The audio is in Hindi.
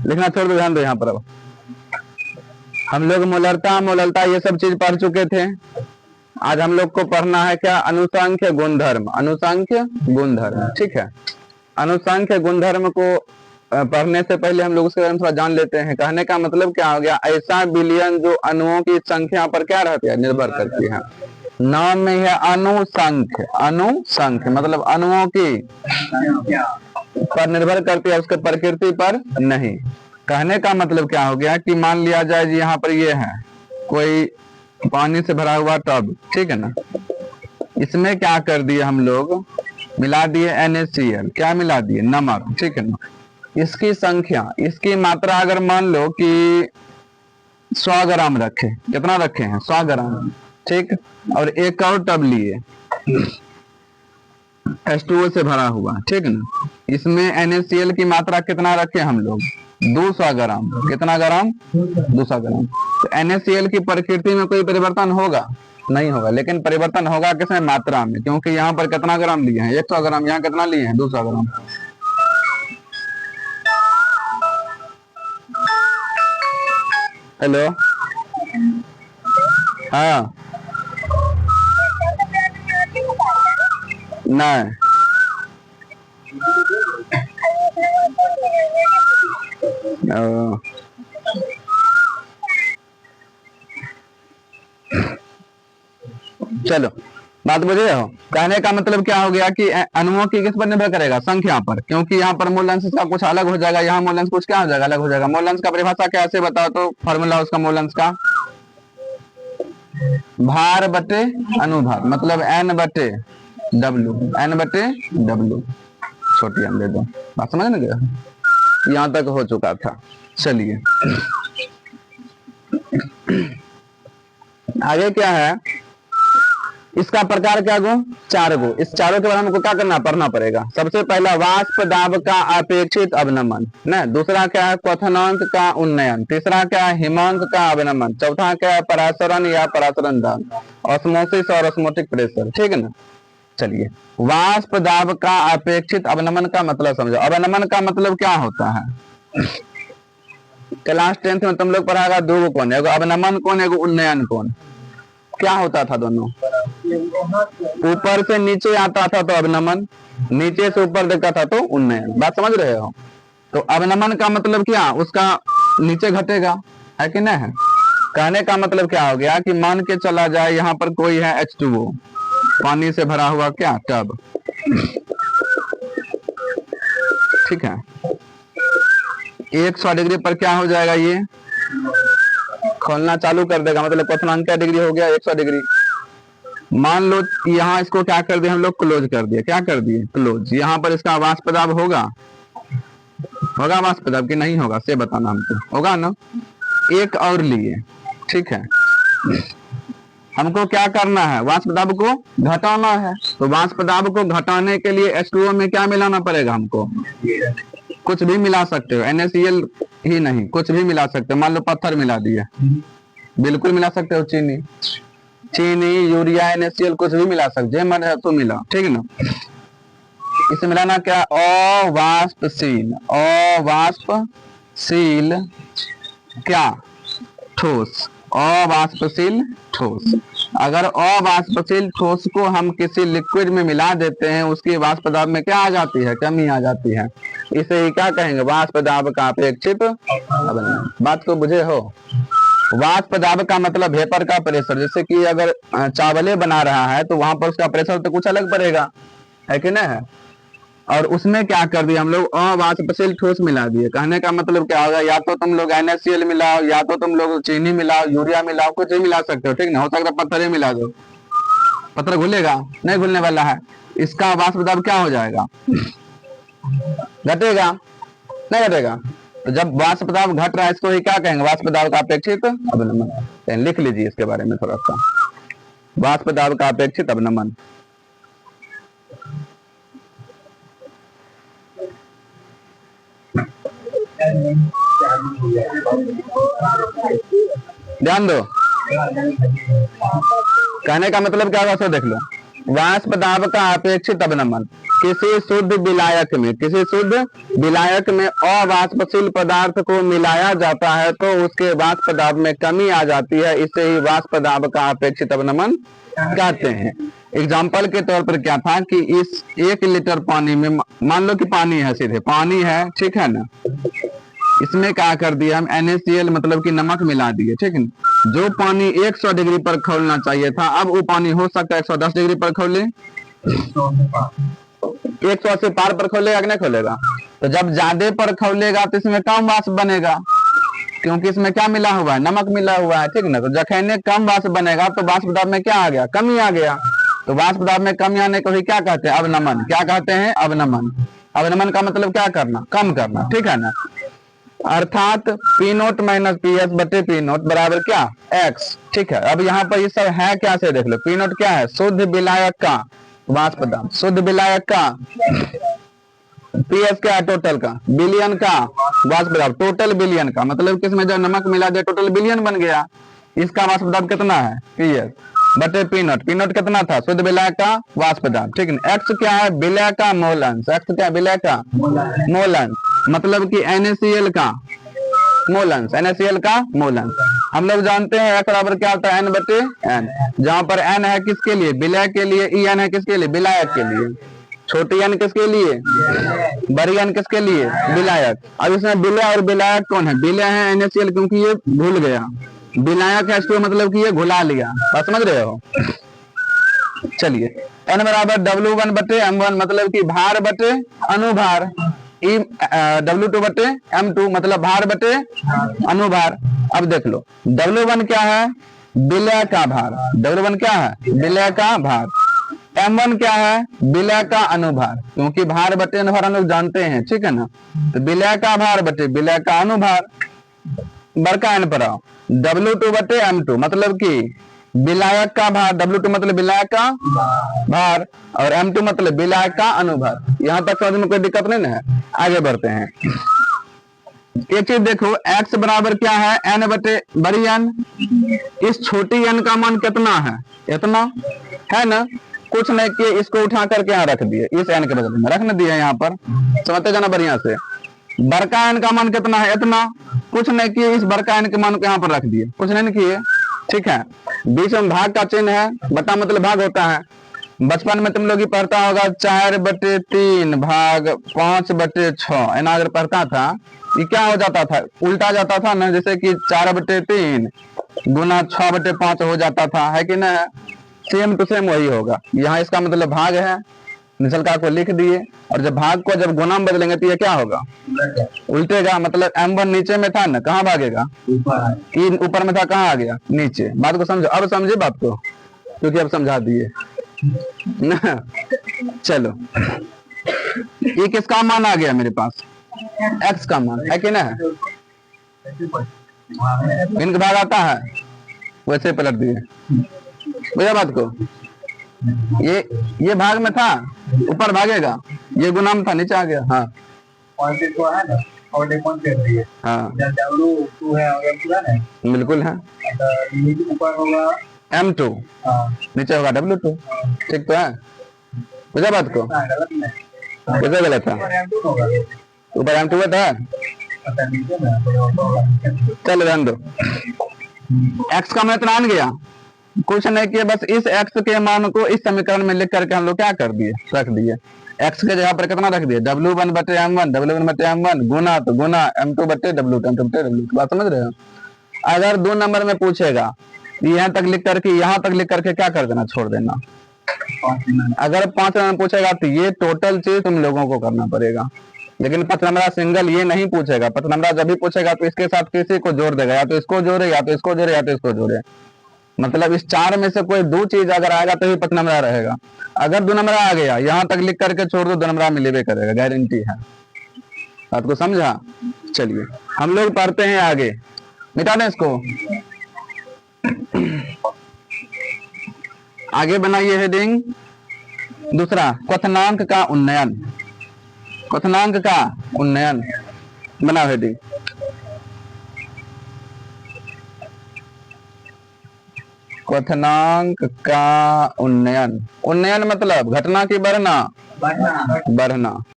लिखना छोड़ दो, ध्यान दो यहाँ पर। अब हम लोग मोलरता मोललता ये सब चीज पढ़ चुके थे। आज हम लोग को पढ़ना है क्या, अनुसंख्य गुणधर्म। अनुसंख्य गुणधर्म, ठीक है। अनुसंख्य गुणधर्म को पढ़ने से पहले हम लोग उसके बारे में थोड़ा जान लेते हैं। कहने का मतलब क्या हो गया, ऐसा विलयन जो अणुओं की संख्या पर क्या रहती है, निर्भर करती है। नाम में है अनुसंख्य। अनुसंख्य मतलब अणुओं की पर निर्भर करती है, उसके प्रकृति पर नहीं। कहने का मतलब क्या हो गया कि मान लिया जाए जी यहाँ पर ये है कोई पानी से भरा हुआ टब, ठीक है ना। इसमें क्या कर दिए हम लोग, मिला दिए NaCl। क्या मिला दिए, नमक, ठीक है ना। इसकी संख्या, इसकी मात्रा अगर मान लो कि 100 ग्राम रखे, कितना रखे हैं, 100 ग्राम, ठीक। और एक और टब लिए H2O से भरा हुआ, ठीक है ना। इसमें NaCl की मात्रा कितना रखे हम लोग, 200 ग्राम। कितना ग्राम, 200 ग्राम। तो NaCl की प्रकृति में कोई परिवर्तन होगा, नहीं होगा। लेकिन परिवर्तन होगा किसमें, मात्रा में, क्योंकि यहाँ पर कितना ग्राम लिए हैं, 100 ग्राम, यहाँ कितना लिए हैं, 200 ग्राम। हेलो, हाँ, नहीं, चलो बात बुझे हो। कहने का मतलब क्या हो गया कि अणुओं की किस पर निर्भर करेगा, संख्या पर। क्योंकि यहाँ पर मोलंश का कुछ अलग हो जाएगा, यहाँ मोलंश कुछ क्या हो जाएगा, अलग हो जाएगा। मोलंश का परिभाषा कैसे बताओ तो, फॉर्मूला उसका मोलंश का, भार बटे अनुभार, मतलब N/W। N/W, छोटी हम दे दो, बात समझ ना गया, यहाँ तक हो चुका था। चलिए आगे क्या है, इसका प्रकार क्या गो, 4 गो। इस चारों के बारे में हमको क्या करना, पढ़ना पड़ेगा। सबसे पहला वाष्प दाब का अपेक्षित अवनमन, न। दूसरा क्या है, क्वथनांक का उन्नयन। तीसरा क्या है, हिमांक का अवनमन। चौथा क्या है, परासरण या परासरण दाब, ऑस्मोसिस और ऑस्मोटिक प्रेशर, ठीक है ना। चलिए, वाष्प दाब का अपेक्षित अवनमन का मतलब समझो। अवनमन का मतलब क्या होता है, क्लास 10th में तुम लोग पढ़ाएगा, 2 कोण, एगो अवनमन कोण, एगो उन्नयन कोण। क्या होता था दोनों, ऊपर से नीचे आता था तो अवनमन, नीचे से ऊपर देखता था तो उन्नयन। बात समझ रहे हो। तो अवनमन का मतलब क्या, उसका नीचे घटेगा, है कि नहीं है। कहने का मतलब क्या हो गया कि मान के चला जाए यहाँ पर कोई है H2O, पानी से भरा हुआ क्या, टब, ठीक है। 100 डिग्री पर क्या हो जाएगा, ये खोलना चालू कर देगा, मतलब क्वथनांक क्या डिग्री हो गया, 100 डिग्री। मान लो यहाँ इसको क्या कर दिया हम लोग, क्लोज कर दिया। क्या कर दिए, क्लोज। यहाँ पर इसका वाष्प दाब होगा, होगा वाष्प दाब कि नहीं होगा, से बताना हमको, होगा ना। एक और लिए, ठीक है। हमको क्या करना है, वाष्प दाब को घटाना है। तो वाष्प दाब को घटाने के लिए H2O में क्या मिलाना पड़ेगा हमको, कुछ भी मिला सकते हो, NaCl ही नहीं, कुछ भी मिला सकते हो। मान लो पत्थर मिला दिया, बिल्कुल मिला सकते हो। चीनी, यूरिया, NaCl कुछ भी मिला सकते हो, मन है तो मिला, ठीक है ना। इसे मिलाना क्या, अवाष्पशील। अवाष्पशील क्या, ठोस। अवाष्पशील ठोस। अगर अवाष्पशील ठोस को हम किसी लिक्विड में मिला देते हैं, उसकी वाष्प दाब में क्या आ जाती है, कमी आ जाती है। इसे क्या कहेंगे, वाष्प दाब का अपेक्षित अवनमन। बात को बुझे हो। वाष्प दाब का मतलब वेपर का प्रेशर। जैसे कि अगर चावले बना रहा है तो वहां पर उसका प्रेशर तो कुछ अलग पड़ेगा, है कि नहीं है। और उसमें क्या कर दिया हम लोग, अवाष्पशील ठोस मिला दिए। कहने का मतलब क्या होगा, या तो तुम लोग NaCl मिलाओ, या तो तुम लोग चीनी मिलाओ, यूरिया मिलाओ, कुछ भी मिला सकते हो, ठीक ना। हो सकता है पत्थर ही मिला दो, पत्थर घुलेगा, नहीं घुलने वाला है। इसका वाष्प दाब क्या हो जाएगा, घटेगा, नहीं घटेगा। तो जब वाष्प दाब घट रहा है, इसको ही क्या कहेंगे, वाष्प दाब का अपेक्षित अवनमन। लिख लीजिए इसके बारे में थोड़ा सा, वाष्प दाब का अपेक्षित अवनमन। ध्यान दो, कहने का मतलब क्या होगा, सो देख लो। वाष्प दाब का अपेक्षित अवनमन, किसी शुद्ध विलायक में अवाष्पशील पदार्थ को मिलाया जाता है तो उसके वाष्प दाब में कमी आ जाती है, इसे ही वाष्प दाब का अपेक्षित अवनमन कहते हैं। एग्जाम्पल के तौर पर क्या था कि इस 1 लीटर पानी में, मान लो कि पानी है, सीधे पानी है, ठीक है ना, इसमें क्या कर दिया हम NaCl मतलब कि नमक मिला दिए, ठीक है। जो पानी 100 डिग्री पर खौलना चाहिए था, अब वो पानी हो सकता है 110 डिग्री पर खौले, 180 पार पर खोलेगा कि नहीं खोलेगा। तो जब ज्यादा पर खोलेगा तो इसमें कम वाष्प बनेगा, क्योंकि इसमें क्या मिला हुआ है, नमक मिला हुआ है, ठीक ना। तो जखने कम वाष्प बनेगा तो वाष्प दाब में क्या आ गया, कमी आ गया। तो वाष्प दाब में कमी आने को ही क्या कहते हैं, अवनमन। क्या कहते हैं, अवनमन। अवनमन का मतलब क्या करना, कम करना, ठीक है ना। अर्थात P0 माइनस PS बटे P0 बराबर क्या, X, ठीक है। अब यहाँ पर ये सब है क्या से देख लो। P0 क्या है, शुद्ध विलायक का वाष्प दाब, शुद्ध विलायक का। PS क्या है, टोटल का, बिलियन का वाष्प दाब, टोटल बिलियन का, मतलब किसमें जब नमक मिला दिया टोटल बिलियन बन गया। इसका वाष्प दाब कितना है, PS बटे P0। P0 कितना था, शुद्ध विलायक का वाष्प दाब, ठीक है। X क्या है, विलय का मोल अंश। X क्या है, विलय का मोल अंश, मतलब कि NaCl का मोल अंश, NaCl का मोल अंश। हम लोग जानते हैं X बराबर क्या होता है, N बटे N, जहां पर N है किसके लिए, विलय के लिए, En है किसके लिए, विलायक के लिए, छोटी n किसके लिए, बड़ी n किसके लिए, विलायक। अब इसमें विलय और विलायक कौन है, विलय है NaCl क्योंकि ये घुल गया, विलायक है इसको मतलब कि ये घुला लिया, बात समझ रहे हो। चलिए n बराबर W1 बटे M1 मतलब कि भार बटे अनुभार, W2 बटे M2 मतलब भार बटे अनुभार। अब देख लो W1 क्या है, विलय का भार, W1 क्या है, विलय का भार। M1 क्या है, विलय का अनुभार, क्योंकि भार बटे अनुभार हम लोग जानते हैं, ठीक है ना। तो विलय का भार बटे विलय का अनुभार, बड़का n पर आओ, W2 बटे M2 मतलब कि विलायक का भार, W2 मतलब विलायक का भार और M2 मतलब विलायक का अनुभार। यहाँ तक समझ में कोई दिक्कत नहीं ना है, आगे बढ़ते हैं। एक चीज देखो, X बराबर क्या है, N बटे बड़ी N। इस छोटी n का मान कितना है, इतना है ना, कुछ नहीं किए, इसको उठा करके यहाँ रख दिए, इस n के बदले में रख न दिया यहाँ पर, समझते जाना बढ़िया से। बड़का n का मान कितना है, इतना, कुछ नहीं किए, इस बड़का n के मान को यहाँ पर रख दिए, कुछ नहीं किए, ठीक है। बीच में भाग का चिन्ह है, बटा मतलब भाग होता है। बचपन में तुम लोग ही पढ़ता होगा 4/3 भाग 5/6, ऐना अगर पढ़ता था, ये क्या हो जाता था, उल्टा जाता था ना, जैसे कि 4/3 गुना 6/5 हो जाता था, है कि ना। सेम टू सेम वही होगा यहाँ, इसका मतलब भाग है, निचलका को लिख दिए, और जब भाग को जब गुना में बदलेंगे तो ये क्या होगा, उल्टेगा। मतलब M1 नीचे में था ना, कहाँ भागेगा, ऊपर में था, कहाँ आ गया, नीचे। बात को समझो, अब समझे बात को, क्योंकि अब समझा दिए ना। चलो ये किसका मान आ गया मेरे पास, X का मान, है कि ना। इनका भाग आता है, वैसे पलट दिए, बुझा बात को। ये भाग में था, ऊपर भागेगा, ये गुना में था, नीचे आ गया। हाँ हाँ बिल्कुल है, ऊपर होगा M2, नीचे होगा W2, ठीक तो है, बुझा बात को। कैसे गलत था, ऊपर M2 था, चल रहने दो। X का मान इतना आन गया, कुछ नहीं किया, बस इस X के मान को इस समीकरण में लिख करके हम लोग क्या कर दिए, रख दिए। X के जगह पर कितना रख दिए, W1 बटे M1, W1 बटे M1 गुना तो गुना M2 बटे W2, M2 बटे W2, बात समझ रहे हो। अगर 2 नंबर में पूछेगा यहाँ तक लिख करके, यहाँ तक लिख करके क्या कर देना, छोड़ देना। अगर 5 नंबर में पूछेगा तो ये टोटल चीज तुम लोगों को करना पड़ेगा, लेकिन 5 नंबर सिंगल ये नहीं पूछेगा। 5 नंबर जब भी पूछेगा तो इसके साथ किसी को जोड़ देगा, या तो इसको जोड़े, या तो इसको जोड़े, या तो इसको जोड़े। मतलब इस 4 में से कोई 2 चीज अगर आएगा तो ही 5 नंबर रहेगा। अगर 2 नंबर आ गया, यहाँ तक लिख करके छोड़ दो, 2 नंबर मिलेबे करेगा, गारंटी है। बात को समझा। चलिए हम लोग पढ़ते हैं आगे, मिटा दें इसको, आगे बनाइए हेडिंग दूसरा, क्वथनांक का उन्नयन। क्वथनांक का उन्नयन बनाओ हेडिंग। क्वथनांक का उन्नयन, उन्नयन मतलब घटना की वर्णना, बढ़ना।